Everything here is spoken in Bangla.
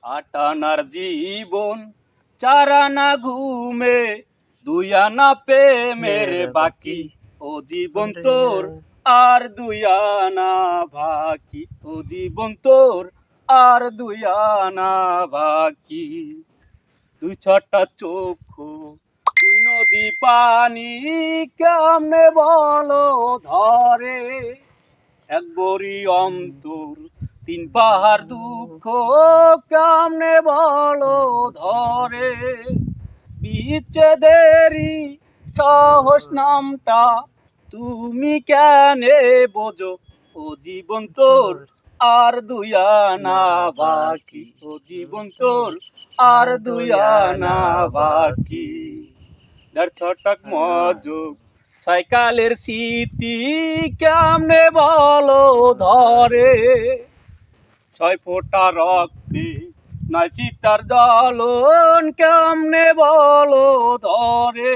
আটানার জীবন, 4 আনা ঘুমে, 2 আনা প্রেমের বাকি। ও জীবন তোর আর 2 আনা বাকি। ও জীবন তোর আর 2 আনা বাকি। 2 ছটা চক্ষু, 2 নদী পানি, কেমনে বলো ধরে। 1 বড়ি অন্তর, 3 পাহাড় দুঃখ, কেমনে বলো ধরে। বিচ্ছেদেরই সাহস নামটা তুমি কেনে বোঝো। ও জীবন তোর আর 2 আনা বাকি। ও জীবন তোর আর 2 আনা বাকি। 1.5 ছটাক মজক, সাইকালের স্মৃতি, কেমনে বলো ধরে। 6 ফোঁটা রক্তে নাই চিতার জ্বলন, কেমনে বলো ধরে।